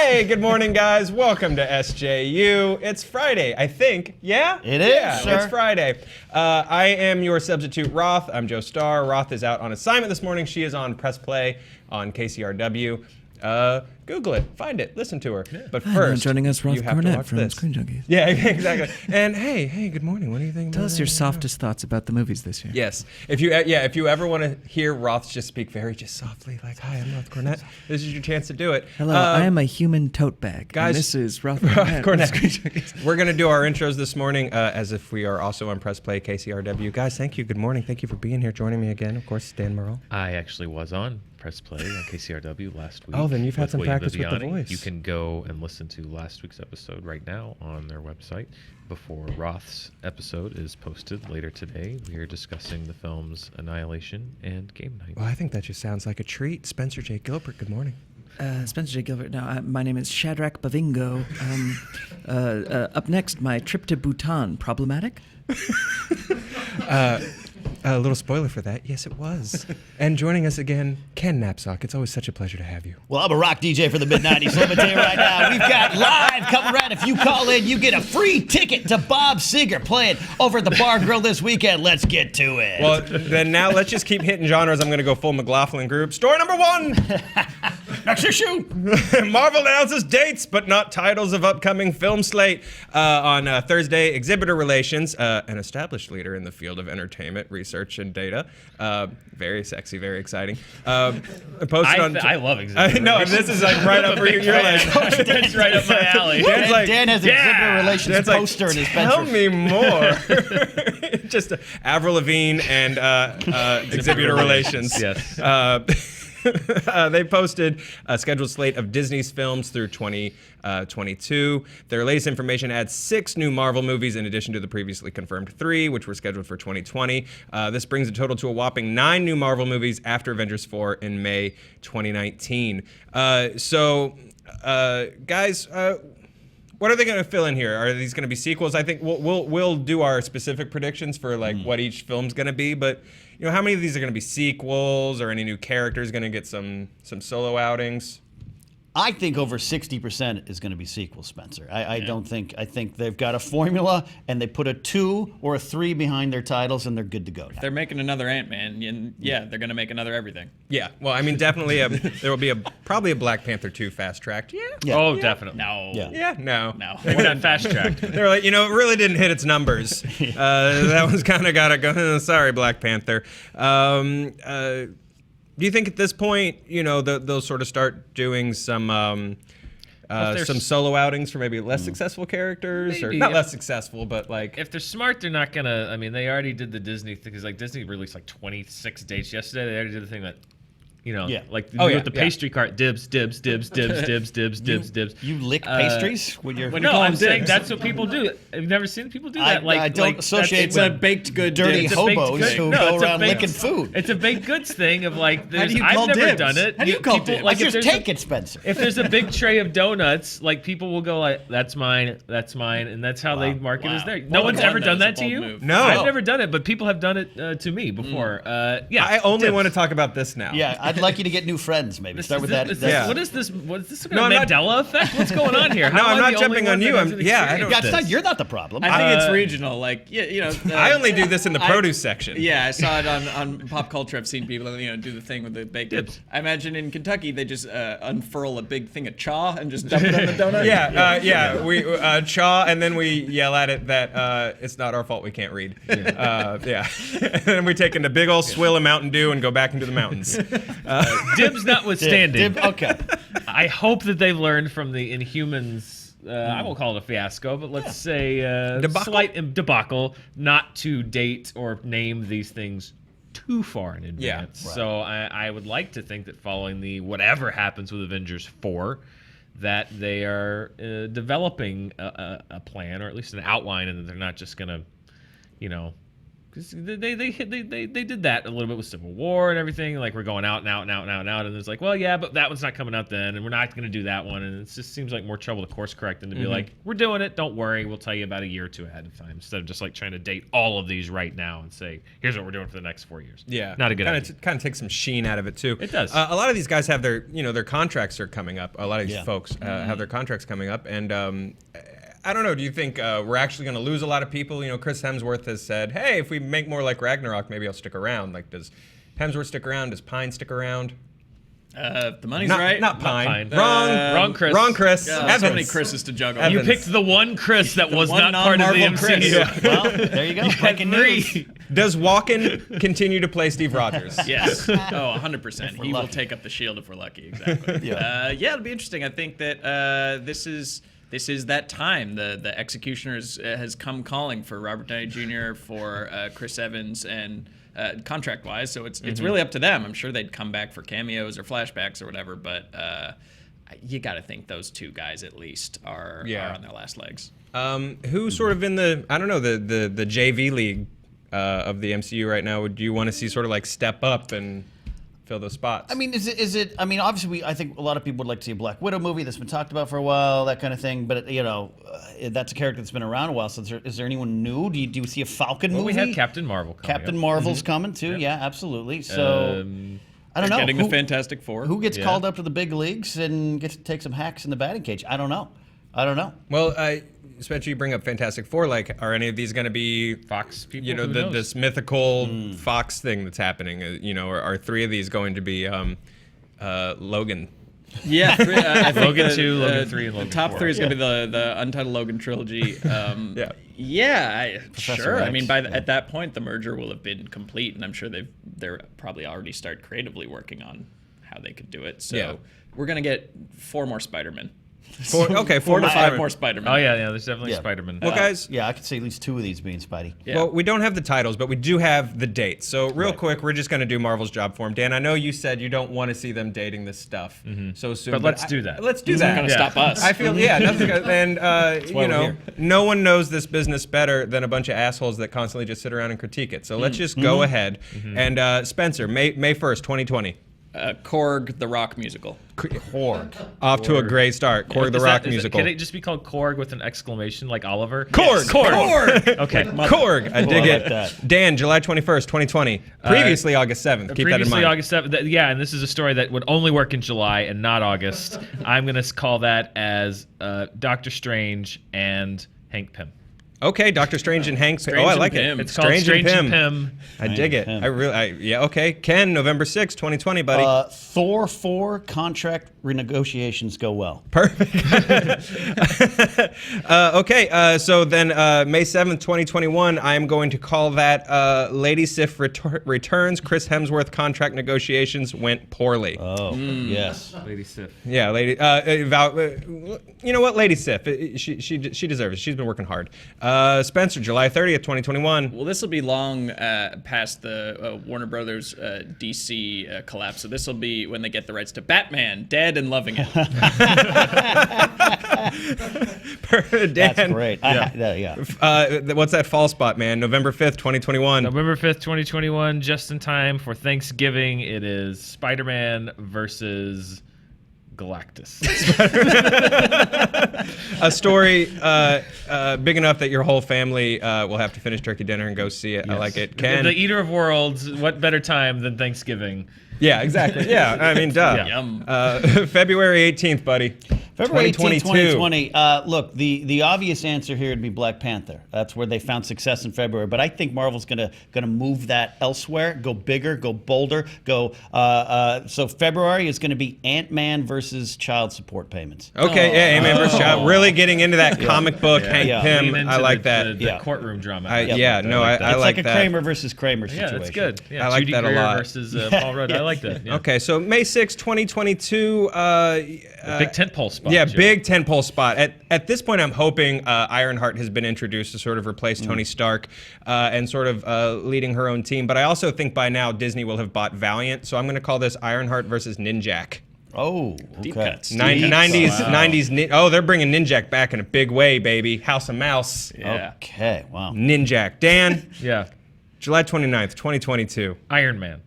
Hey, good morning, guys. Welcome to SJU. It's Friday, I think. Yeah? It is, Yeah, sir. It's Friday. I am your substitute, Roth. I'm Joe Starr. Roth is out on assignment this morning. She is on Press Play on KCRW. Google it, find it, listen to her. Yeah. But first, joining us, Roth you have to Cornett watch from this. ScreenJunkies. Yeah, exactly. And hey, good morning. What do you think? Tell us your softest thoughts about the movies this year. Yes. If you ever want to hear Roth just speak just softly, like, hi, I'm Roth Cornett, this is your chance to do it. Hello, I am a human tote bag. Guys, and this is Roth Cornett. We're going to do our intros this morning as if we are also on Press Play KCRW. Guys, thank you. Good morning. Thank you for being here, joining me again. Of course, Dan Murrell. I actually was on Press Play on KCRW last week. Oh, then you've had some William practice with the Viviani. voice. You can go and listen to last week's episode right now on their website before Roth's episode is posted later today. We are discussing the films Annihilation and Game Night. Well, I think that just sounds like a treat. Spencer J. Gilbert, good morning. Spencer J. Gilbert. Now, my name is Shadrach Bavingo. Up next, my trip to Bhutan. Problematic? A little spoiler for that. Yes, it was. And joining us again, Ken Napzok. It's always such a pleasure to have you. Well, I'm a rock DJ for the mid-90s, so let me tell you right now, we've got live coming around. If you call in, you get a free ticket to Bob Seger playing over at the Bar Grill this weekend. Let's get to it. Well, then now let's just keep hitting genres. I'm going to go full McLaughlin group. Story number 1. Next issue. Marvel announces dates, but not titles of upcoming film slate. On Thursday, Exhibitor Relations, an established leader in the field of entertainment, research, and data. Very sexy, very exciting. Posted I love Exhibitor No, Relations. this is like right up for you. You're like, That's right up my alley. Dan's like, Dan has an Exhibitor Relations Dan's like, poster in his tell bedroom. me more. Just Avril Lavigne and Exhibitor Relations. Yes. They posted a scheduled slate of Disney's films through 2022. Their latest information adds 6 new Marvel movies in addition to the previously confirmed 3, which were scheduled for 2020. This brings the total to a whopping 9 new Marvel movies after Avengers 4 in May 2019. Guys, what are they going to fill in here? Are these going to be sequels? I think we'll do our specific predictions for like what each film's going to be, but you know, how many of these are going to be sequels, or any new characters going to get some solo outings? I think over 60% is going to be sequels, Spencer. I think they've got a formula, and they put a 2 or a 3 behind their titles, and they're good to go now. They're making another Ant-Man, and yeah, they're going to make another everything. Yeah, well, I mean, definitely there will be probably a Black Panther 2 fast-tracked. Yeah. Oh, definitely. No. Yeah. Yeah, no. We're not fast-tracked. They're like, it really didn't hit its numbers. That one's kind of got to go, sorry, Black Panther. Do you think at this point, they'll sort of start doing some solo outings for maybe less successful characters? Maybe. Or not less successful, but like... If they're smart, they're not going to... I mean, they already did the Disney thing, because like Disney released like 26 dates yesterday. They already did the thing that... like with the pastry cart, dibs, dibs, dibs, dibs, dibs, dibs, dibs, dibs. You lick pastries when you're... No, I'm saying that's what people do. Have you never seen people do that? I don't associate It's a baked good dirty dip. hobos who go it's a around baked- licking food. It's a baked goods thing of like, How do you I've call never dibs? done it. How do you call dibs? Like, Just take it, Spencer. If there's a big tray of donuts, like people will go like, that's mine, and that's how they mark it as theirs. No one's ever done that to you? Move. No. I've never done it, but people have done it to me before. I only want to talk about this now. Yeah, I'd like you to get new friends, maybe. Start with that. What is this? What is this? No, I'm not- Mandela effect? What's going on here? No, How I'm am I not the only jumping one on that you. has an experience? It's not, you're not the problem. I think it's regional. Like, I only do this in the produce section. Yeah, I saw it on pop culture. I've seen people, do the thing with the baked Dibs. dip. I imagine in Kentucky they just unfurl a big thing of chaw and just dump it on the donut. We chaw, and then we yell at it that it's not our fault we can't read. And then we take in a big old swill of Mountain Dew and go back into the mountains. Dibs notwithstanding. Okay. I hope that they've learned from the Inhumans. I won't call it a fiasco, but let's say slight debacle not to date or name these things too far in advance. Yeah, right. So I would like to think that following the whatever happens with Avengers 4, that they are developing a plan, or at least an outline, and that they're not just going to, Because they did that a little bit with Civil War and everything. Like, we're going out and out and out and out and out. And it's like, well, yeah, but that one's not coming out then. And we're not going to do that one. And it just seems like more trouble to course correct than to be like, we're doing it. Don't worry. We'll tell you about a year or two ahead of time. Instead of just like trying to date all of these right now and say, here's what we're doing for the next 4 years. Yeah. Not a good idea. Kind of takes some sheen out of it, too. It does. A lot of these guys have their contracts are coming up. A lot of these folks have their contracts coming up. And I don't know. Do you think we're actually going to lose a lot of people? You know, Chris Hemsworth has said, hey, if we make more like Ragnarok, maybe I'll stick around. Like, does Hemsworth stick around? Does Pine stick around? The money's Not right. Not Pine. Wrong Chris. Wrong Chris. Yeah, so many Chris's to juggle. You Evans. picked the one Chris that was one not part of the non-Marvel MCU. Chris. Well, there you go. Breaking news. Does Walken continue to play Steve Rogers? Yes. Oh, 100%. He will take up the shield if we're lucky. Exactly. Yeah, it'll be interesting. I think that this is that time. The Executioners has come calling for Robert Downey Jr., for Chris Evans, and contract-wise. So it's really up to them. I'm sure they'd come back for cameos or flashbacks or whatever, but you got to think those two guys at least are on their last legs. Who's sort of in the JV league of the MCU right now? Would you want to see sort of like step up and fill those spots? I mean, is it? I mean, obviously, I think a lot of people would like to see a Black Widow movie that's been talked about for a while, that kind of thing. But that's a character that's been around a while. So, is there anyone new? Do you see a Falcon movie? We have Captain Marvel coming Captain up. Marvel's coming too. Yeah, absolutly. So, I don't know. Getting the Fantastic Four. Who gets called up to the big leagues and gets to take some hacks in the batting cage? I don't know. Well, especially you bring up Fantastic Four. Like, are any of these going to be Fox people? You know, this mythical Fox thing that's happening. Are three of these going to be Logan? Yeah, I think Logan 2, Logan 3, and Logan 4. The top three is going to be the Untitled Logan trilogy. Sure. X, I mean, at that point, the merger will have been complete, and I'm sure they're probably already start creatively working on how they could do it. So we're going to get 4 more Spider-Men. 4 to 5 more Spider-Man. Oh yeah, there's definitely Spider-Man. Well, guys. I could see at least 2 of these being Spidey. Yeah. Well, we don't have the titles, but we do have the dates. So real quick, we're just going to do Marvel's job for him. Dan, I know you said you don't want to see them dating this stuff so soon. But let's do that. Let's do that. Not going to stop us. I feel, nothing's gonna, and no one knows this business better than a bunch of assholes that constantly just sit around and critique it. So let's just go ahead. And Spencer, May 1st, 2020. Korg, the rock musical. Korg. Off to a great start. Korg, the rock musical. Can it just be called Korg with an exclamation like Oliver? Korg! Yes. Korg! Okay. Korg! I dig it. like that. Dan, July 21st, 2020. Previously August 7th. Keep that in mind. Previously August 7th. Yeah, and this is a story that would only work in July and not August. I'm going to call that as Doctor Strange and Hank Pym. Okay, Doctor Strange and Hank Pym. Oh, I like it. It's called Strange and Pym. I dig it. Okay. Ken, November 6th, 2020, buddy. Thor 4 contract renegotiations go well. Perfect. Okay, so then May 7th, 2021, I am going to call that Lady Sif returns. Chris Hemsworth contract negotiations went poorly. Oh, yes. Lady Sif. Yeah, Lady. You know what, Lady Sif? She deserves it. She's been working hard. Spencer, July 30th, 2021. Well, this will be long past the Warner Brothers DC collapse. So this will be when they get the rights to Batman, Dead and Loving It. That's great. What's that fall spot, man? November 5th, 2021. November 5th, 2021, just in time for Thanksgiving. It is Spider-Man versus Galactus. A story big enough that your whole family will have to finish turkey dinner and go see it. Yes. I like it. Ken? The Eater of Worlds, what better time than Thanksgiving? Yeah, exactly. Yeah, I mean, duh. Yeah. Yum. February 18th, buddy. February 18th, 2020. Look, the obvious answer here would be Black Panther. That's where they found success in February. But I think Marvel's gonna move that elsewhere, go bigger, go bolder, go. So February is going to be Ant-Man versus child support payments. Okay, Ant-Man versus child. Really getting into that comic book, Hank Pym. I like that. The courtroom drama. I like that. It's like a Kramer versus Kramer situation. Yeah, that's good. Yeah, I like Judy that Greer a lot. Versus Paul Rudd. I like that. Yeah. Okay, so May 6, 2022. Big tentpole spot. Yeah, Joe. big tentpole spot. At this point, I'm hoping Ironheart has been introduced to sort of replace Tony Stark and sort of leading her own team. But I also think by now Disney will have bought Valiant, so I'm going to call this Ironheart versus Ninjak. Oh, okay. Deep cuts. 90s. Oh, they're bringing Ninjak back in a big way, baby. House of Mouse. Yeah. Okay, wow. Ninjak. Dan. Yeah. July 29th, 2022. Iron Man.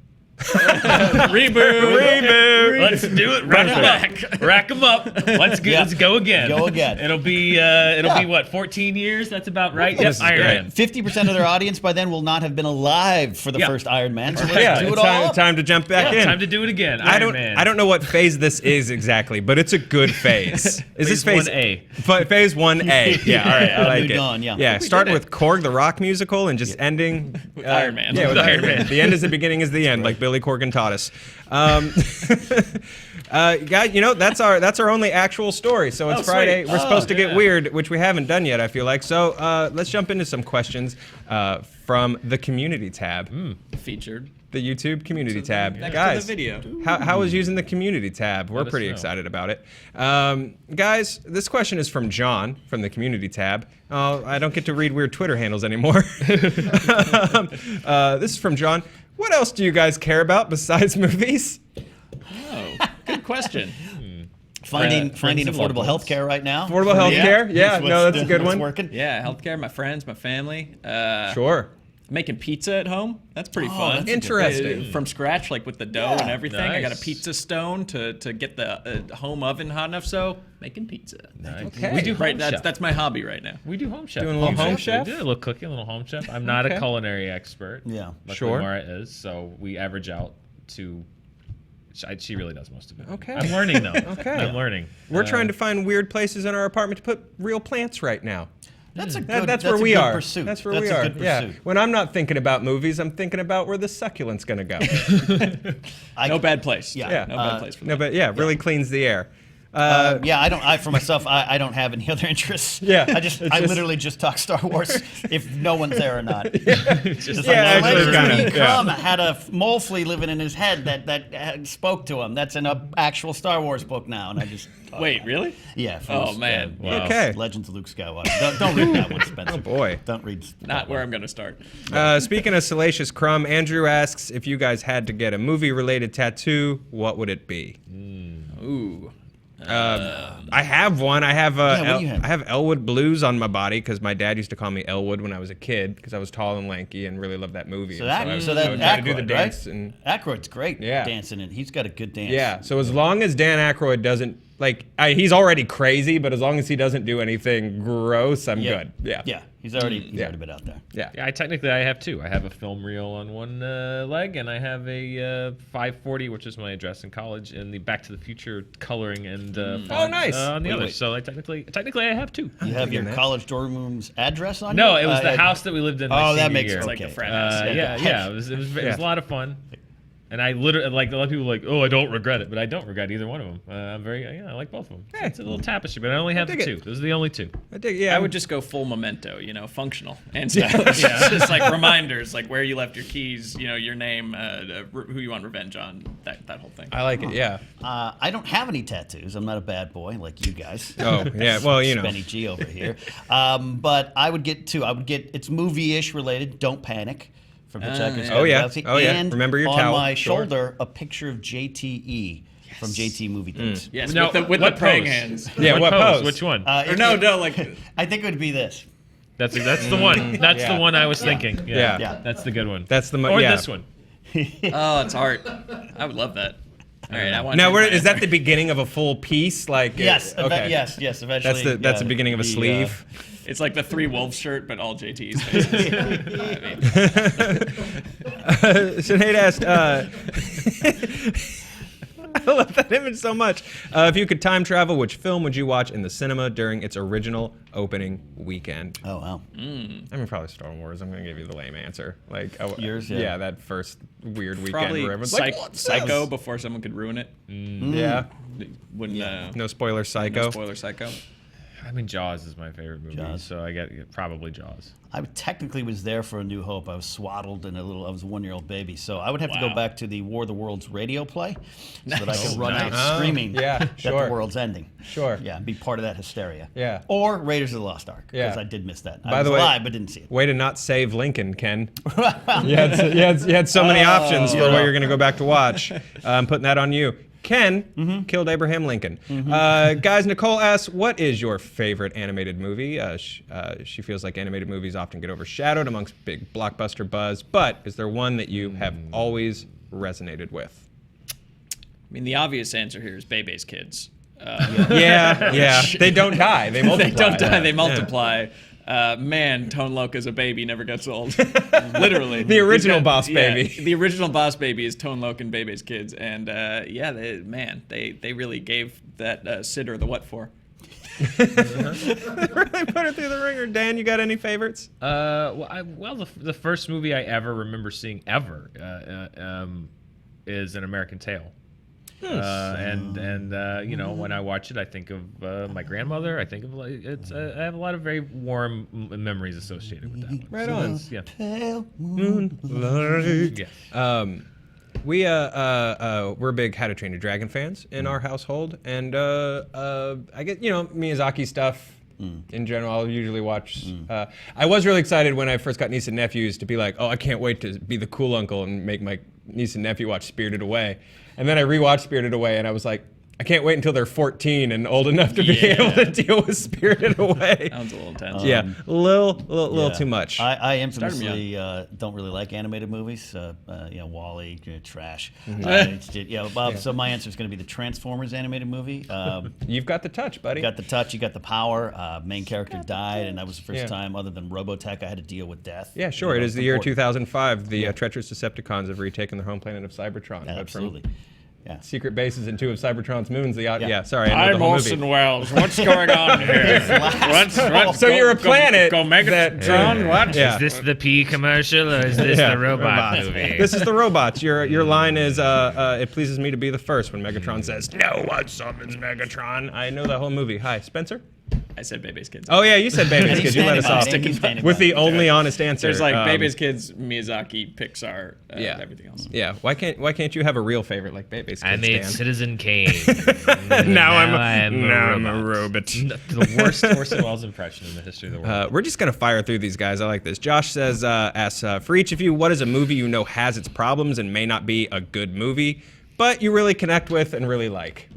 Reboot. Let's do it. Rack them up. Rack them up. Let's go again. Go again. It'll be what, 14 years? That's about right. This Yep, is Iron great. Man. 50% of their audience by then will not have been alive for the first Iron Man. So let's Yeah, do it it's all. time to jump back in. Time to do it again. I Iron Man. don't know what phase this is exactly, but it's a good phase. Is this Phase phase 1A? Phase 1A. Yeah, all right, I like New it. Dawn, yeah. Yeah, We starting did it. with Korg the rock musical and just ending Iron Man. Yeah, with With Iron Iron Man. The end is the beginning is the end, like Billy Corgan taught us. Guys, that's our only actual story. So it's Oh, Friday. sweet. We're supposed to get yeah. weird, which we haven't done yet, I feel like. So let's jump into some questions from the community tab. Featured. The YouTube community tab. Next Guys, to the video. how was using the community tab? We're us pretty know. excited about it. Guys, this question is from John from the community tab. Oh, I don't get to read weird Twitter handles anymore. This is from John. What else do you guys care about besides movies? Oh, good question. Finding some affordable loved ones. health care right now. Affordable health care? Yeah, no, that's a good what's one. working. Yeah, healthcare, my friends, my family. Sure. Making pizza at home. That's pretty fun. that's a good- Interesting. From scratch, like with the dough and Yeah. everything. I got a Nice. pizza stone to get the home oven hot enough. So making pizza. Okay. We do home Right, chef. that's my hobby right now. We do home chef. Doing a little home We chef? do a little cooking, a little home chef. I'm not Okay. a culinary expert. Yeah. Luckily Sure. Mara is, so we average out to. She really does most of it. Okay. I'm learning though. Okay. I'm learning. We're trying to find weird places in our apartment to put real plants right now. That's a That- good. that's where we a good are. Pursuit. That's where that's we a are. Good Yeah. pursuit. When I'm not thinking about movies, I'm thinking about where the succulent's gonna go. No bad place. Yeah. Yeah. No bad place for No, that. but yeah, really cleans the air. Yeah, I for myself, I don't have any other interests. Yeah, I it's I just- literally just talk Star Wars if no one's there or not. Just Yeah, like, actually, let kinda, me yeah. come had a mole flea living in his head that spoke to him. That's in an actual Star Wars book now, and I just Wait, really? yeah. Oh man, Wow. Okay. Legends of Luke Skywalker. Don't read that one, Spencer. Oh, boy. Don't read. not where I'm gonna start. Speaking of Salacious Crumb, Andrew asks if you guys had to get a movie-related tattoo, what would it be? Ooh. I have one. I have what do you have? I have Elwood Blues on my body because my dad used to call me Elwood when I was a kid because I was tall and lanky and really loved that movie. So And that I would- so I that would try to do the Aykroyd, dance right? and Aykroyd's great Yeah. dancing, and he's got a good dance. yeah. So as long as Dan Aykroyd doesn't he's already crazy, but as long as he doesn't do anything gross, I'm good. Yeah. Yeah. He's already Yeah. been out there. Yeah. Yeah, I have two. I have a film reel on one leg, and I have a 540, which is my address in college, and the Back to the Future coloring and font, nice. on the Wait, other. wait. So technically, I have two. You have your that. college dorm room's address on No, you? it was the house that we lived in. My Oh, that senior makes year. it Like a okay. frat house. Yeah. It was a lot of fun. And I literally, like, a lot of people are like, oh, I don't regret it, but I don't regret either one of them. I'm I like both of them. Hey. It's a little tapestry, but I only have the dig two. it. Those are the only two. I dig. Yeah. I would just go full memento, functional and stylish. Just like reminders, like where you left your keys, your name, who you want revenge on, that whole thing. I like it. Yeah. I don't have any tattoos. I'm not a bad boy like you guys. Oh yeah. Well, Benny G over here. But I would get two. it's movie-ish related. Don't Panic from Hitchhiker's Oh, yeah. Galaxy. Oh, yeah. And Remember your on towel. my Sure. shoulder, a picture of JTE from JT Movie Things. Yes, Now, with the what praying pose? hands. Yeah. What pose? Which one? Or no, like I think it would be this. That's the one. That's Yeah. the one I was thinking. Yeah. Yeah. That's the good one. That's the Or yeah. this one. oh, it's art. I would love that. All right, I want. Now, you is to- that the beginning of a full piece? Like Yes. Okay. Yes. Eventually. That's the beginning of a sleeve. It's like the Three Wolves shirt, but all JT's faces. Sinead asked, I love that image so much. If you could time travel, which film would you watch in the cinema during its original opening weekend? Oh wow. I mean, probably Star Wars. I'm going to give you the lame answer. Yours, yeah. Yeah, that first weird weekend Probably where everyone's like, "What's Psycho this?" before someone could ruin it. Yeah. When No spoiler, Psycho. no spoiler, Psycho. I mean, Jaws is my favorite movie, Jaws. so I get probably Jaws. I technically was there for A New Hope. I was swaddled in I was a 1-year-old baby. So I would have to go Wow. back to the War of the Worlds radio play so that I could Oh, run nice. out screaming yeah, that sure. the world's ending. Sure. Yeah, and be part of that hysteria. Yeah. Or Raiders of the Lost Ark, because Yeah. I did miss that. By I was the way- alive, but didn't see it. Way to not save Lincoln, Ken. You had so many options for what you're going to go back to watch. I'm putting that on you. Ken killed Abraham Lincoln. Guys, Nicole asks, what is your favorite animated movie? She feels like animated movies often get overshadowed amongst big blockbuster buzz, but is there one that you have always resonated with? I mean, the obvious answer here is Bebe's Kids. Yeah. They don't die. They multiply. They don't die. They multiply. Man, Tone Loc as a baby never gets old. Literally. The original Boss Baby. The original Boss Baby is Tone Loc and Bebe's Kids. And they really gave that sitter the what for. Really put it through the ringer. Dan, you got any favorites? The first movie I ever remember seeing ever is An American Tail. When I watch it, I think of my grandmother. I think of I have a lot of very warm memories associated with that one. Right on. Yeah. Pale Moonlight. Yeah. We're big How to Train Your Dragon fans in our household, and I get Miyazaki stuff. In general, I'll usually watch. I was really excited when I first got niece and nephews to be like, oh, I can't wait to be the cool uncle and make my niece and nephew watch Spirited Away. And then I rewatched Spirited Away, and I was like, I can't wait until they're 14 and old enough to be able to deal with Spirited Away. That one's a little intense. A little too much. I infamously don't really like animated movies. Wall-E, trash. So my answer is going to be the Transformers animated movie. You've got the touch, buddy. You got the touch, you got the power. Main character died, and that was the first time, other than Robotech, I had to deal with death. Yeah, sure. It is the year 2005. The treacherous Decepticons have retaken their home planet of Cybertron. Absolutely. Yeah. Secret bases in two of Cybertron's moons. Sorry. I know I'm the whole Orson movie. Welles. What's going on here? So you're a planet. Go Megatron. What? Yeah. Is this the P commercial or is this the robot movie? This is the robots. Your line is, it pleases me to be the first when Megatron says, no one summons Megatron. I know that whole movie. Hi, Spencer? I said Bebe's Kids. Oh, yeah, you said Baby's Kids. You let us off with the only honest answer. There's like Bebe's Kids, Miyazaki, Pixar, everything else. Yeah, why can't you have a real favorite like Baby's Kids? I made Dan? Citizen Kane. now I'm a robot. The worst Orson Welles impression in the history of the world. We're just gonna fire through these guys. I like this. Josh says, asks for each of you, what is a movie you know has its problems and may not be a good movie, but you really connect with and really like?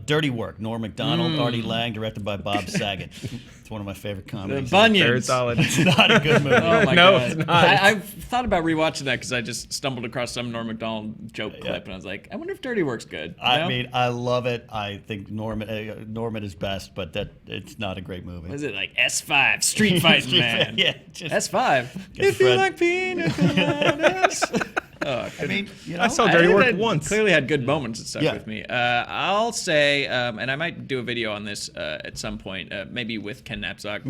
Dirty Work, Norm Macdonald, Artie Lang, directed by Bob Saget. It's one of my favorite comedies. The Bunions. Very solid. It's not a good movie. Oh my No, God. it's not. I've thought about rewatching that because I just stumbled across some Norm Macdonald joke clip and I was like, I wonder if Dirty Work's good. I mean, I love it. I think Norman is best, but it's not a great movie. What is it, like S5, Street Fighting Man? Yeah, just S5. if you like peanut coladas. I mean, I saw Dirty Work It once. Clearly had good moments that stuck Yeah. with me. I'll say, and I might do a video on this at some point, maybe with Ken Napzok,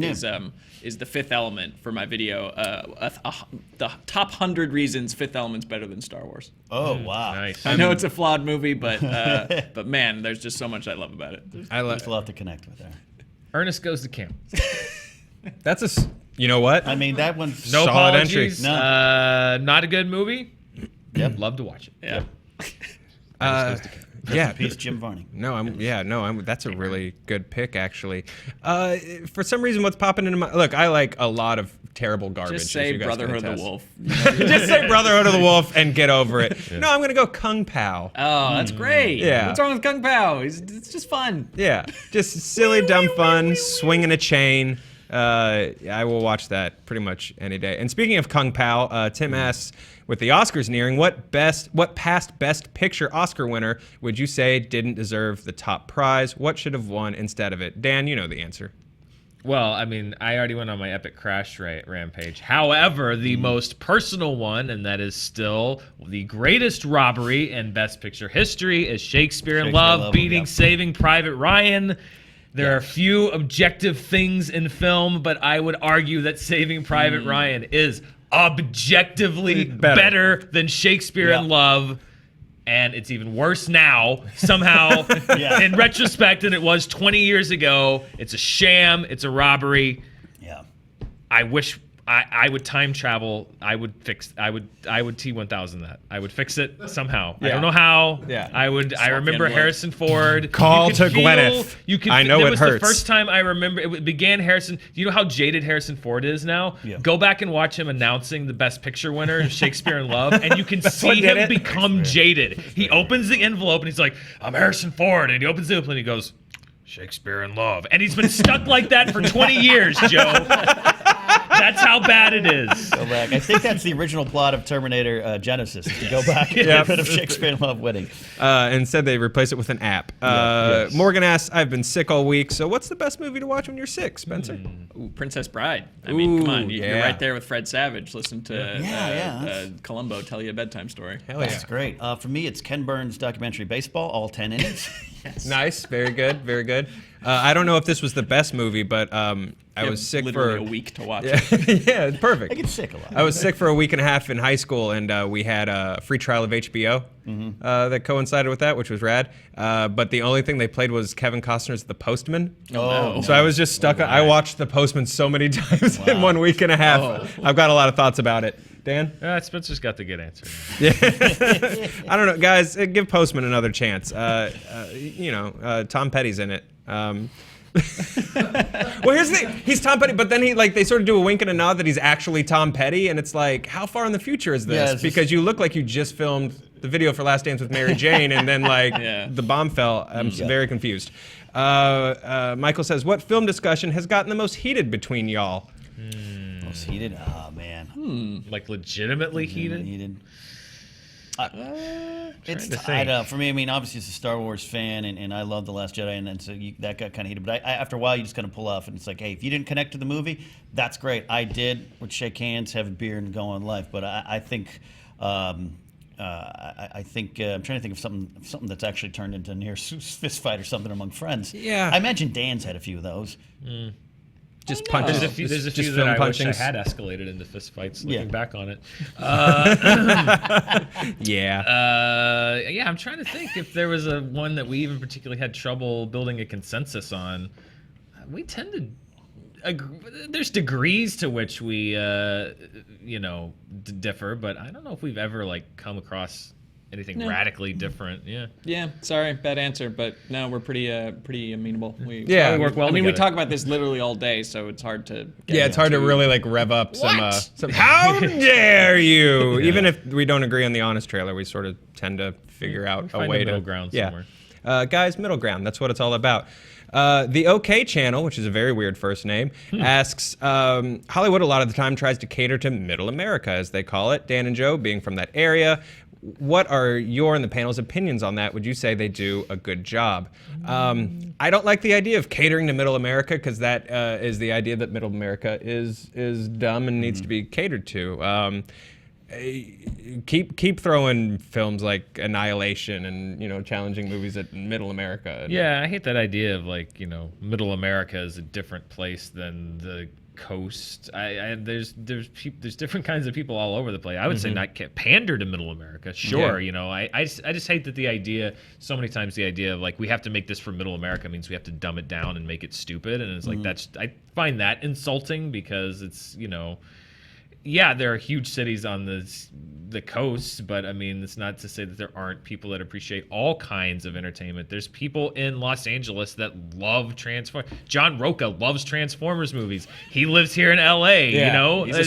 is The Fifth Element for my video. The top 100 reasons Fifth Element's better than Star Wars. Oh, wow. Nice. I know it's a flawed movie, but man, there's just so much I love about it. There's a lot to connect with there. Ernest Goes to Camp. That's you know what? I mean, that one's No Solid apologies. entry. Not a good movie. Yep. Love to watch it. Yeah. Yeah. Peace, Jim Varney. That's a really good pick, actually. For some reason, what's popping into my... Look, I like a lot of terrible garbage. Just say as you guys can Brotherhood of the attest. Wolf. Just say Brotherhood of the Wolf and get over it. No, I'm going to go Kung Pao. Oh, that's great. Yeah. What's wrong with Kung Pao? It's just fun. Yeah, just silly, dumb fun, swinging a chain. I will watch that pretty much any day. And speaking of Kung Pao, Tim asks, with the Oscars nearing, what past Best Picture Oscar winner would you say didn't deserve the top prize? What should have won instead of it? Dan, you know the answer. Well, I mean, I already went on my epic crash rampage. However, the most personal one, and that is still the greatest robbery in Best Picture history, is Shakespeare in Love beating Saving Private Ryan. There are few objective things in film, but I would argue that Saving Private Ryan is objectively better than Shakespeare in Love. And it's even worse now, somehow, in retrospect, than it was 20 years ago. It's a sham. It's a robbery. Yeah. I wish I would time travel. I would T1000 that. I would fix it somehow. I don't know how. Yeah. I remember Harrison Ford. Call You to could feel- Gwyneth. You could. I know it it was hurts. the first time I remember. It began Harrison. Do you know how jaded Harrison Ford is now? Yeah. Go back and watch him announcing the Best Picture winner, Shakespeare in Love, and you can see what did him it? become jaded. He opens the envelope and he's like, "I'm Harrison Ford," and he opens the envelope and he goes, "Shakespeare in Love," and he's been stuck like that for 20 years, Joe. That's how bad it is. Go back. I think that's the original plot of Terminator Genesis, is to go back and get rid of Shakespeare in Love winning. Instead, they replace it with an app. Yes. Morgan asks, I've been sick all week, so what's the best movie to watch when you're sick, Spencer? Ooh, Princess Bride. I mean, come on. Ooh, You're yeah. right there with Fred Savage. Listen to that's- Columbo tell you a bedtime story. Hell yeah. That's great. For me, it's Ken Burns' documentary Baseball, all 10 innings. Nice. Very good. Very good. I don't know if this was the best movie, but I was sick literally for a week to watch Yeah, it. yeah, perfect. I get sick a lot. I was sick for a week and a half in high school, and we had a free trial of HBO that coincided with that, which was rad. But the only thing they played was Kevin Costner's The Postman. Oh, So I was just stuck. I watched The Postman so many times in 1 week and a half. I've got a lot of thoughts about it. Dan? Spencer's got the good answer. I don't know, guys. Give Postman another chance. Tom Petty's in it. Well, here's the thing. He's Tom Petty, but then they sort of do a wink and a nod that he's actually Tom Petty, and it's like, how far in the future is this? Yeah, because you look like you just filmed the video for Last Dance with Mary Jane, and then the bomb fell. I'm very confused. Michael says, what film discussion has gotten the most heated between y'all? Most heated? Oh, man. Like legitimately heated. I don't know. For me, I mean, obviously, it's a Star Wars fan, and I love The Last Jedi, and then so that got kind of heated. But after a while, you just kind of pull off, and it's like, hey, if you didn't connect to the movie, that's great. I did. Would shake hands, have a beer, and go on life. But I think. I think I'm trying to think of something that's actually turned into a near fist fight or something among friends. Yeah. I imagine Dan's had a few of those. Just punches. There's a few just that I film wish I punchings. had escalated into fistfights. Looking back on it, Yeah. I'm trying to think if there was a one that we even particularly had trouble building a consensus on. We tend to. There's degrees to which we, differ, but I don't know if we've ever come across anything radically different. Yeah. Yeah, sorry, bad answer, but no, we're pretty amenable. We work well I mean, we together. talk about this literally all day, so it's hard to. It's hard to really rev up some. How dare you? Even if we don't agree on the honest trailer, we sort of tend to figure out a find way a to middle ground somewhere. Guys, middle ground. That's what it's all about. The OK Channel, which is a very weird first name, asks, Hollywood a lot of the time tries to cater to middle America, as they call it. Dan and Joe, being from that area, what are your and the panel's opinions on that? Would you say they do a good job? I don't like the idea of catering to middle America, because that is the idea that middle America is dumb and needs to be catered to. Keep throwing films like Annihilation and challenging movies at Middle America. Yeah, I hate that idea of Middle America is a different place than the coast. There's different kinds of people all over the place. I would say not pander to Middle America. Sure, I just hate that the idea so many times the idea of we have to make this for Middle America means we have to dumb it down and make it stupid, and it's I find that insulting, because it's yeah, there are huge cities on the coast, but I mean, it's not to say that there aren't people that appreciate all kinds of entertainment. There's people in Los Angeles that love Transformers. John Roca loves Transformers movies. He lives here in L.A.,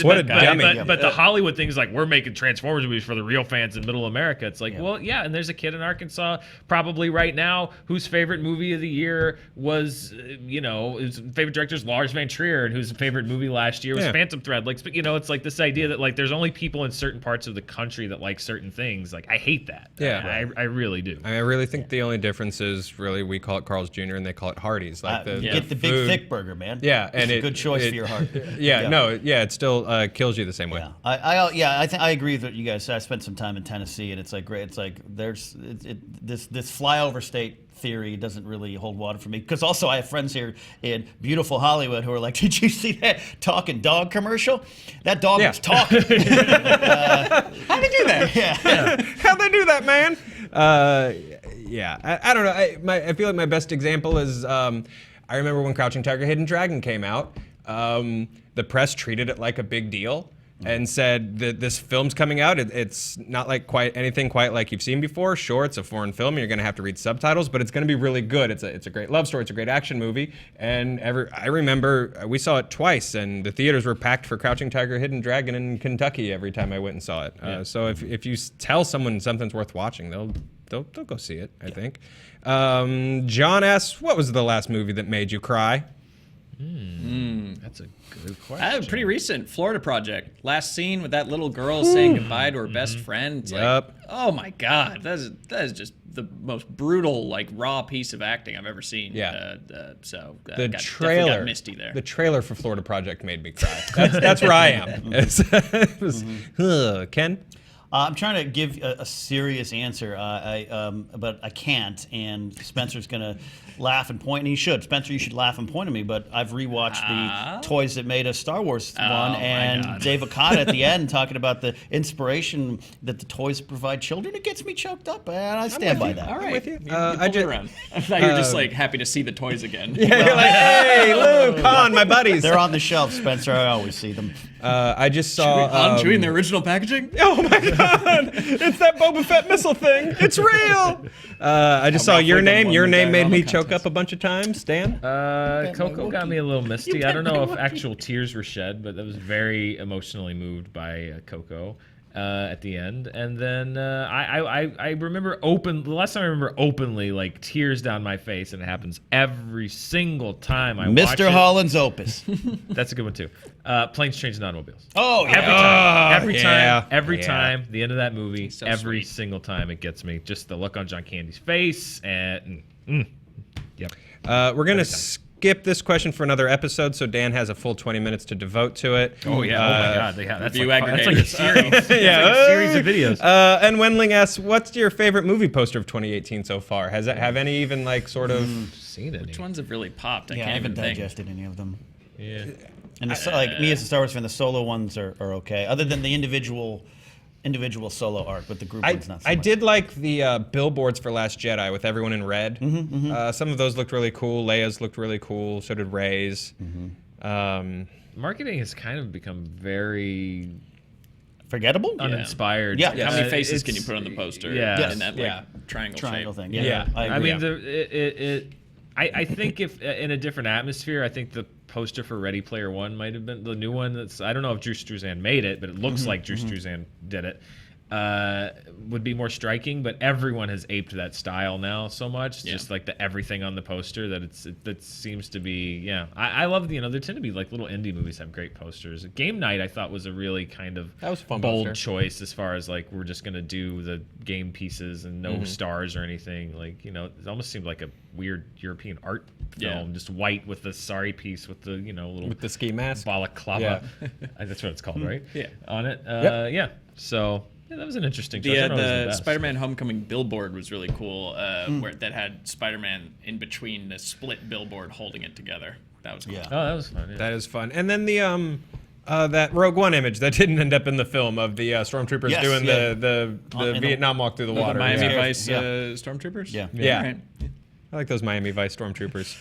What a dummy. But the Hollywood thing is we're making Transformers movies for the real fans in Middle America. It's well, yeah, and there's a kid in Arkansas probably right now whose favorite movie of the year was, his favorite director is Lars Van Trier, and whose favorite movie last year was Phantom Thread. It's this idea that there's only people in certain parts of the country that like certain things. I hate that. Yeah. I really do. I really think the only difference is really we call it Carl's Jr. and they call it Hardee's. Get the big thick burger, man. Yeah, and it's a good choice for your heart. It still kills you the same way. Yeah, I think I agree with you guys. I spent some time in Tennessee, and it's great. It's there's this flyover state theory doesn't really hold water for me, because also I have friends here in beautiful Hollywood who are like, did you see that talking dog commercial? That dog was talking. How'd they do that? Yeah. How'd they do that, man? I don't know. I feel like my best example is I remember when Crouching Tiger, Hidden Dragon came out. the press treated it like a big deal and said that this film's coming out. It's not like anything quite like you've seen before. Sure, it's a foreign film. You're going to have to read subtitles, but it's going to be really good. It's a great love story. It's a great action movie. And I remember we saw it twice, and the theaters were packed for Crouching Tiger, Hidden Dragon in Kentucky every time I went and saw it. So if you tell someone something's worth watching, they'll go see it, I think. John asks, what was the last movie that made you cry? That's a good question. Pretty recent. Florida Project. Last scene with that little girl saying goodbye to her best friend. It's like, oh my God, that is just the most brutal, like raw piece of acting I've ever seen. Yeah. The trailer got misty there. The trailer for Florida Project made me cry. That's where I am. It was, Ken? I'm trying to give a serious answer, but I can't. And Spencer's going to laugh and point, and he should. Spencer, you should laugh and point at me, but I've rewatched the Toys That Made Us Star Wars one, and Dave Okada at the end talking about the inspiration that the toys provide children. It gets me choked up, and I stand by that. All right. I'm with you. I thought you were just like happy to see the toys again. Yeah, you're like, hey, Luke, Han, my buddies. They're on the shelf, Spencer. I always see them. I just saw... Chewie in the original packaging? Oh my God! It's that Boba Fett missile thing. It's real. I just saw Your Name. Your Name made me choke up a bunch of times. Dan? Coco got me a little misty. I don't know if actual tears were shed, but I was very emotionally moved by Coco at the end. And then I remember the last time I remember openly like tears down my face, and it happens every single time I watch it. Mr. Holland's Opus. That's a good one too. Planes, Trains, and Automobiles. Oh, yeah. Every time, the end of that movie, So every sweet. single time it gets me. Just the look on John Candy's face, and yep. We're going to skip this question for another episode, so Dan has a full 20 minutes to devote to it. Oh yeah! Oh my God! That's Review like a aggregators. series. That's like a series of videos. And Wenling asks, what's your favorite movie poster of 2018 so far? Have any even like sort of... Seen it? Which ones have really popped? I Yeah, I can't haven't even think. digested any of them. Yeah. And like me as a Star Wars fan, the solo ones are okay. Other than the individual solo art, but the group ones not so I much. did like the billboards for Last Jedi with everyone in red. Some of those looked really cool. Leia's looked really cool. So did Rey's. Marketing has kind of become very Forgettable? uninspired. Yeah. How many faces it's- can you put on the poster? Yeah. In that like triangle shape? thing. Yeah. I I agree. mean, I think if in a different atmosphere, I think the poster for Ready Player One might have been the new one. I don't know if Drew Struzan made it, but it looks like Drew Struzan did it. Would be more striking, but everyone has aped that style now so much. Just like the everything on the poster that seems to be I love there tend to be like little indie movies have great posters. Game Night I thought was a really kind of That was a fun bold poster. choice as far as like we're just gonna do the game pieces and no stars or anything. Like it almost seemed like a weird European art film, just white with the sari piece with the little With the ski mask. balaclava. That's what it's called, right? Yeah. On it. Yep. Yeah. So that was an interesting choice. I don't know if it was The best. Spider-Man Homecoming billboard was really cool, where that had Spider-Man in between the split billboard holding it together. That was cool. Yeah. Oh, that was fun. Yeah. That is fun. And then the that Rogue One image that didn't end up in the film of the stormtroopers Yes, doing yeah. the In the- Vietnam walk through the water. Miami Yeah. Vice Yeah. stormtroopers? Yeah. Yeah. All right. I like those Miami Vice stormtroopers.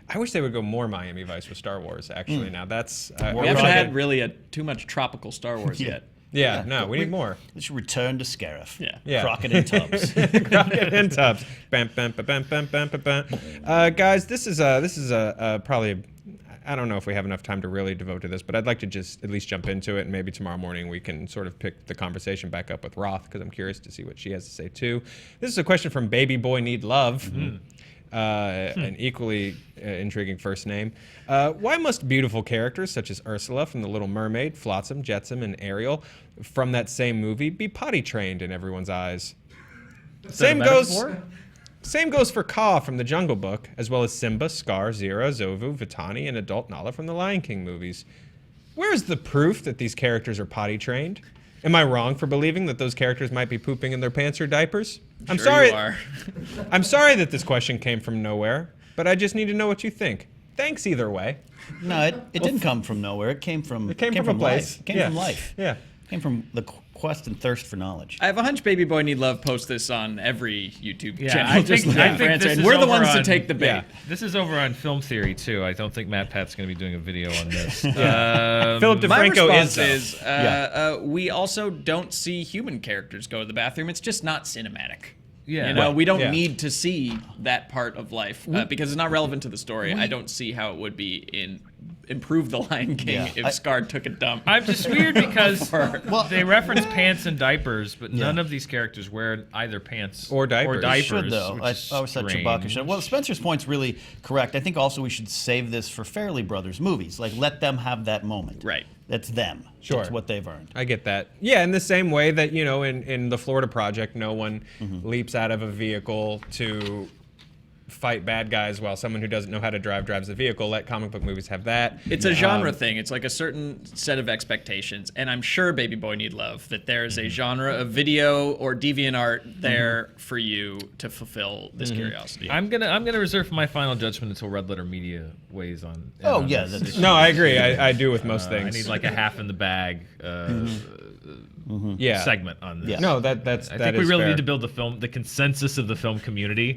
I wish they would go more Miami Vice with Star Wars. Actually, now that's We We're haven't probably had really too much tropical Star Wars Yeah. yet. yeah. No, we need more. Let's return to Scarif. Yeah. Yeah. Crockett and Tubbs. Crockett and Tubbs. Bam, bam, bam, bam, bam, bam, bam, bam. Guys, this is probably. I don't know if we have enough time to really devote to this, but I'd like to just at least jump into it, and maybe tomorrow morning we can sort of pick the conversation back up with Roth, because I'm curious to see what she has to say too. This is a question from Baby Boy Need Love. An equally intriguing first name. Why must beautiful characters such as Ursula from The Little Mermaid, Flotsam, Jetsam, and Ariel from that same movie be potty trained in everyone's eyes? Same goes for Kaa from The Jungle Book, as well as Simba, Scar, Zira, Zovu, Vitani, and adult Nala from the Lion King movies. Where's the proof that these characters are potty trained? Am I wrong for believing that those characters might be pooping in their pants or diapers? I'm Sure sorry. you are. I'm sorry that this question came from nowhere, but I just need to know what you think. Thanks either way. No, it didn't come from nowhere. It came from It came from a place. life. It came Yeah. from life. Yeah. It came from the quest and thirst for knowledge. I have a hunch Baby Boy Need Love posts this on every YouTube channel. I think and we're the ones to take the bait. Yeah. This is over on Film Theory too. I don't think Matt Pat's going to be doing a video on this. Philip DeFranco My response is we also don't see human characters go to the bathroom. It's just not cinematic. Yeah. You know, we don't need to see that part of life because it's not relevant to the story. I don't see how it would be improve the Lion King if Scar took a dump. I'm just weird because they reference pants and diapers, but none of these characters wear either pants or diapers. Should, though. I always thought Chewbacca should. Well, Spencer's point's really correct. I think also we should save this for Farrelly Brothers movies. Like, let them have that moment. Right. That's them. Sure. That's what they've earned. I get that. Yeah, in the same way that, you know, in the Florida Project, no one leaps out of a vehicle to fight bad guys while someone who doesn't know how to drive drives the vehicle. Let comic book movies have that. It's a genre thing. It's like a certain set of expectations. And I'm sure Baby Boy Need Love that there is a genre of video or deviant art there for you to fulfill this curiosity. I'm gonna reserve my final judgment until Red Letter Media weighs on. That's No, I agree. I do with most things. I need like a half in the bag segment on this. Yeah. No, that's I think we really need to build the consensus of the film community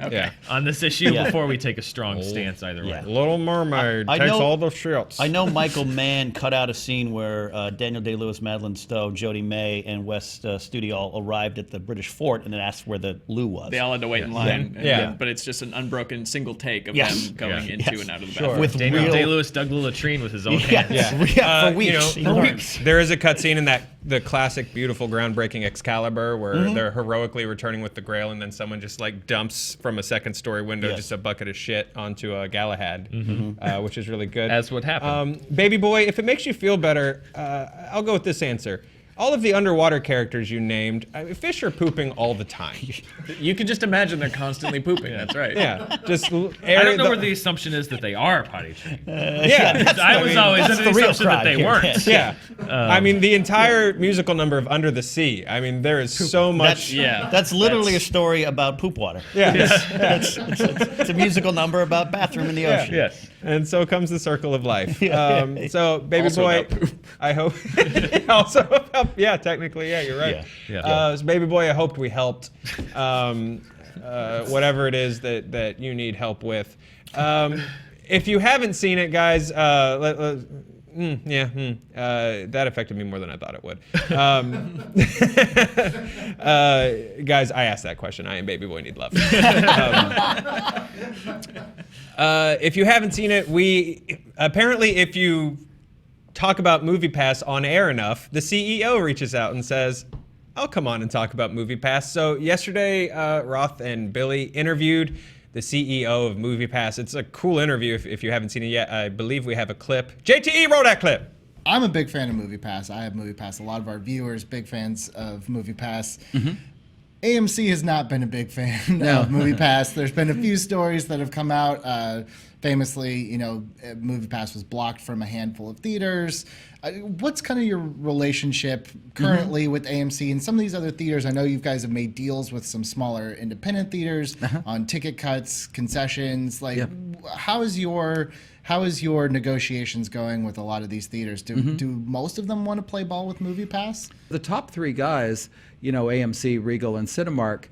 on this issue before we take a strong stance either way. Little Mermaid takes all the shits. I know Michael Mann cut out a scene where Daniel Day-Lewis, Madeline Stowe, Jodie May, and Wes Studi all arrived at the British fort and then asked where the loo was. They all had to wait in line. But it's just an unbroken single take of them going into and out of the bathroom. With Daniel Day-Lewis dug the latrine with his own hands. For weeks. You know, there is a cutscene in the classic, beautiful, groundbreaking Excalibur where they're heroically returning with the Grail, and then someone just like dumps from a second-story window just a bucket of shit onto a Galahad, which is really good. That's what happened. Baby Boy, if it makes you feel better, I'll go with this answer. All of the underwater characters you named, fish are pooping all the time. You can just imagine they're constantly pooping. That's right. Yeah, just I don't know where the assumption is that they are potty trained. I was always under the the real assumption that they crime weren't. Yeah. I mean, the entire musical number of Under the Sea. I mean, there is so much. That's literally a story about poop water. Yeah. It's a musical number about bathroom in the ocean. Yes. And so comes the circle of life. So, Baby Also Boy, about poop. I hope. Also about, technically, you're right. So Baby Boy, I hoped we helped. Whatever it is that you need help with. If you haven't seen it, guys, that affected me more than I thought it would. Guys, I asked that question. I am Baby Boy Need Love. If you haven't seen it, if you talk about MoviePass on air enough, the CEO reaches out and says, I'll come on and talk about MoviePass. So yesterday, Roth and Billy interviewed the CEO of MoviePass. It's a cool interview if you haven't seen it yet. I believe we have a clip. JTE, roll that clip. I'm a big fan of MoviePass. I have MoviePass. A lot of our viewers, big fans of MoviePass. AMC has not been a big fan of MoviePass. There's been a few stories that have come out. Famously, MoviePass was blocked from a handful of theaters. What's kind of your relationship currently with AMC and some of these other theaters? I know you guys have made deals with some smaller independent theaters on ticket cuts, concessions. How is your negotiations going with a lot of these theaters? Do most of them want to play ball with MoviePass? The top three guys, AMC, Regal, and Cinemark,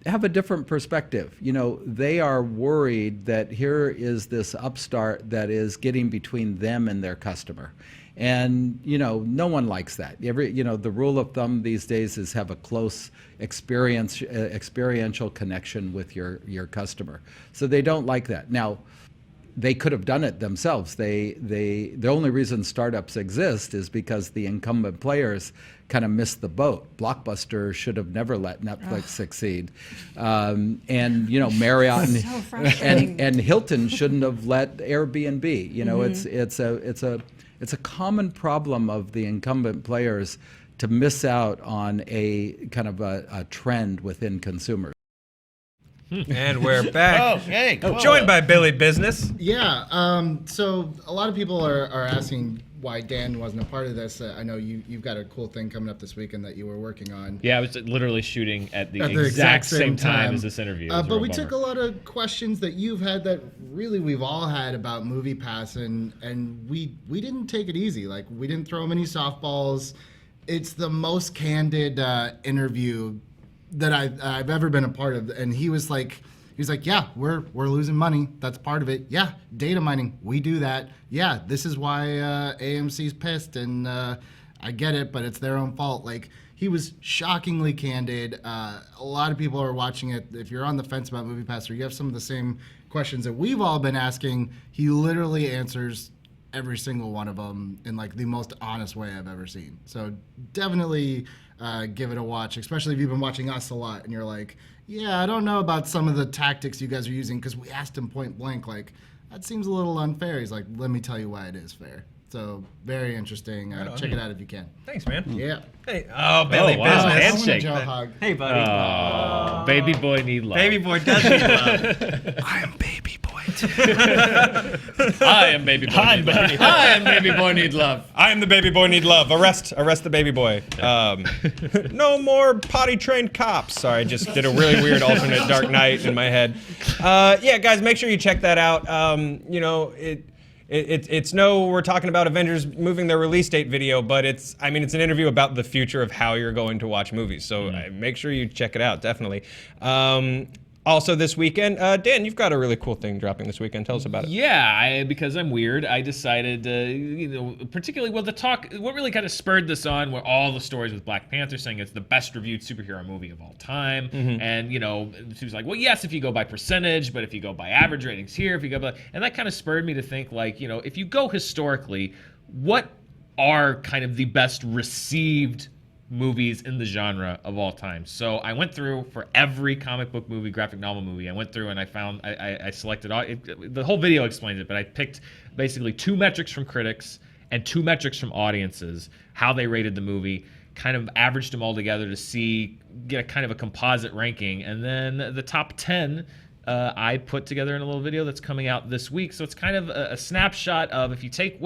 have a different perspective. They are worried that here is this upstart that is getting between them and their customer. And, no one likes that. The rule of thumb these days is have a close experiential connection with your customer. So they don't like that. Now, they could have done it themselves. The only reason startups exist is because the incumbent players kind of missed the boat. Blockbuster should have never let Netflix succeed, and Marriott and Hilton shouldn't have let Airbnb. It's a common problem of the incumbent players to miss out on a kind of a trend within consumers. And we're back. Cool. Joined by Billy Business. Yeah. So a lot of people are asking why Dan wasn't a part of this. I know you've got a cool thing coming up this weekend that you were working on. Yeah, I was literally shooting at the exact same time as this interview. But we took a lot of questions that you've had that really we've all had about MoviePass, and we didn't take it easy. We didn't throw them any softballs. It's the most candid interview that I've ever been a part of, and he was like, yeah, we're losing money. That's part of it. Yeah, data mining, we do that. Yeah, this is why AMC's pissed, and I get it, but it's their own fault. Like, he was shockingly candid. A lot of people are watching it. If you're on the fence about MoviePass, or you have some of the same questions that we've all been asking, he literally answers every single one of them in like the most honest way I've ever seen. So definitely give it a watch, especially if you've been watching us a lot and you're like, yeah, I don't know about some of the tactics you guys are using, because we asked him point blank, like, that seems a little unfair. He's like, let me tell you why it is fair. So very interesting. Check it out if you can. Thanks, man. Yeah. Hey, Billy, wow. business. Handshake. Joe hug. Hey, buddy. Oh, baby boy need love. Baby boy does need love. I am baby boy. I am baby boy. Need love. I am baby boy need love. I am the baby boy need love. Arrest the baby boy. No more potty trained cops. Sorry, I just did a really weird alternate Dark Knight in my head. Yeah, guys, make sure you check that out. It's we're talking about Avengers moving their release date video, but it's an interview about the future of how you're going to watch movies. So make sure you check it out, definitely. Also this weekend, Dan, you've got a really cool thing dropping this weekend. Tell us about it. Yeah, because I'm weird, I decided, particularly, what really kind of spurred this on were all the stories with Black Panther saying it's the best reviewed superhero movie of all time. And, she was like, well, yes, if you go by percentage, but if you go by average ratings here, and that kind of spurred me to think, like, if you go historically, what are kind of the best received movies in the genre of all time? So I went through for every comic book movie, graphic novel movie. I went through and I found I selected all. The whole video explains it, but I picked basically 2 metrics from critics and 2 metrics from audiences, how they rated the movie, kind of averaged them all together to get a kind of a composite ranking, and then the top 10 I put together in a little video that's coming out this week. So it's kind of a snapshot of, if you take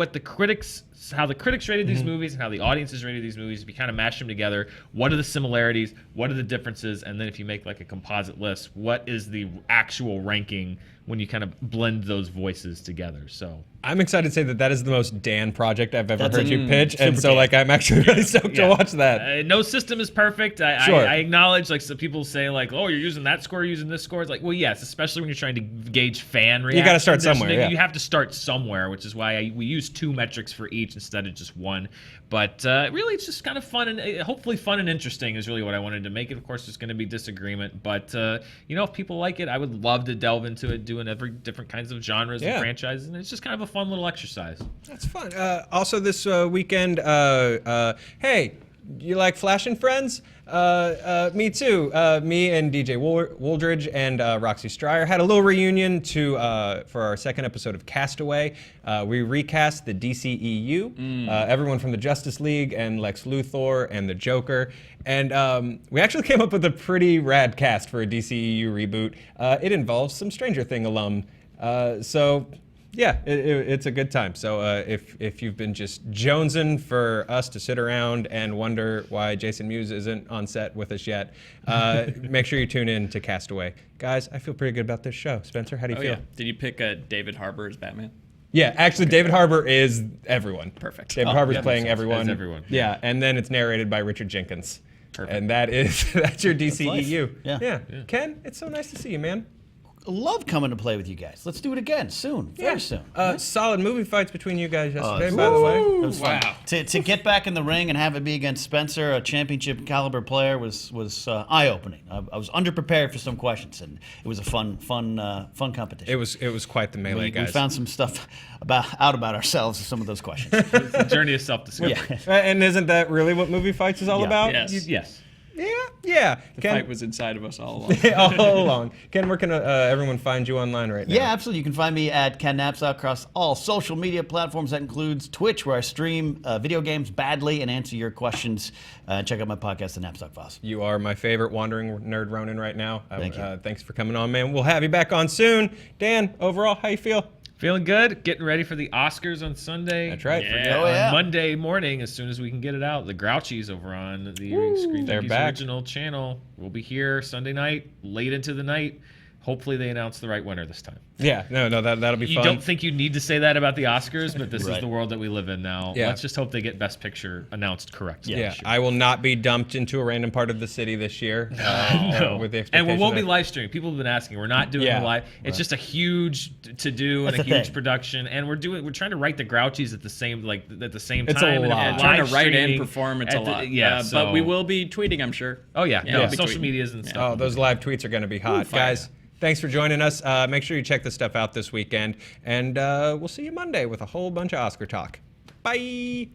how the critics rated these movies and how the audiences rated these movies, if you kind of mash them together, what are the similarities, what are the differences, and then if you make like a composite list, what is the actual ranking when you kind of blend those voices together. So I'm excited to say that is the most Dan project I've ever That's heard you pitch, and so like I'm actually really stoked to watch that. No system is perfect. I acknowledge, like, some people say, like, oh, you're using that score, you're using this score. It's like, well, yes, especially when you're trying to gauge fan reaction. You got to start somewhere. You have to start somewhere, which is why we use 2 metrics for each instead of just 1. But really, it's just kind of fun and hopefully fun and interesting is really what I wanted to make it. Of course, there's going to be disagreement, but if people like it, I would love to delve into it, doing every different kinds of genres and franchises, and it's just kind of a fun little exercise. That's fun. Also this weekend, hey, you like Flash and Friends? Me too. Me and DJ Wooldridge and Roxy Stryer had a little reunion for our second episode of Castaway. We recast the DCEU, everyone from the Justice League and Lex Luthor and the Joker. And we actually came up with a pretty rad cast for a DCEU reboot. It involves some Stranger Thing alum. So yeah, it's a good time. So if you've been just jonesing for us to sit around and wonder why Jason Mewes isn't on set with us yet, make sure you tune in to Castaway. Guys, I feel pretty good about this show. Spencer, how do you feel? Yeah. Did you pick David Harbour as Batman? Yeah, actually, David Harbour is everyone. Perfect. David Harbour's playing everyone. Everyone. Yeah, and then it's narrated by Richard Jenkins. Perfect. And that's your DCEU. Yeah. Ken, it's so nice to see you, man. Love coming to play with you guys. Let's do it again soon. Very soon. Solid movie fights between you guys yesterday, by the way. It was fun. To get back in the ring and have it be against Spencer, a championship caliber player, was eye-opening. I was underprepared for some questions, and it was a fun competition. It was quite the melee, guys. We found some stuff about ourselves with some of those questions. It's a journey of self-discovery. And isn't that really what movie fights is all about? Yes. Yes. Yeah. The Ken, fight was inside of us all along. all along. Ken, where can everyone find you online right now? Yeah, absolutely. You can find me at Ken Napzok across all social media platforms. That includes Twitch, where I stream video games badly and answer your questions. Check out my podcast, The Napzok Files. You are my favorite wandering nerd Ronin right now. Thank you. Thanks for coming on, man. We'll have you back on soon. Dan, overall, how you feel? Feeling good. Getting ready for the Oscars on Sunday. That's right. On Monday morning, as soon as we can get it out, the Grouchies over on the ScreenJunkies original channel will be here Sunday night, late into the night. Hopefully they announce the right winner this time. Yeah, no, that'll be You fun. don't think you need to say that about the Oscars, but this is Right. the world that we live in now. Yeah. Let's just hope they get Best Picture announced correctly. Yeah, this year. I will not be dumped into a random part of the city this year. No. With the And expectation we won't be that- live streaming. People have been asking. We're not doing Yeah. the live. It's just a huge to do and That's a the huge thing. production, and we're trying to write the Grouchies at the same It's a time. and if lot. we're Trying to live write and streaming perform, it's a at the- lot. Yeah, But we so- will be tweeting, I'm sure. Oh yeah, Yeah, no, we'll be social tweeting. medias and stuff. Oh, those live tweets are going to be hot. fire. Guys, thanks for joining us. Make sure you check this stuff out this weekend. And we'll see you Monday with a whole bunch of Oscar talk. Bye.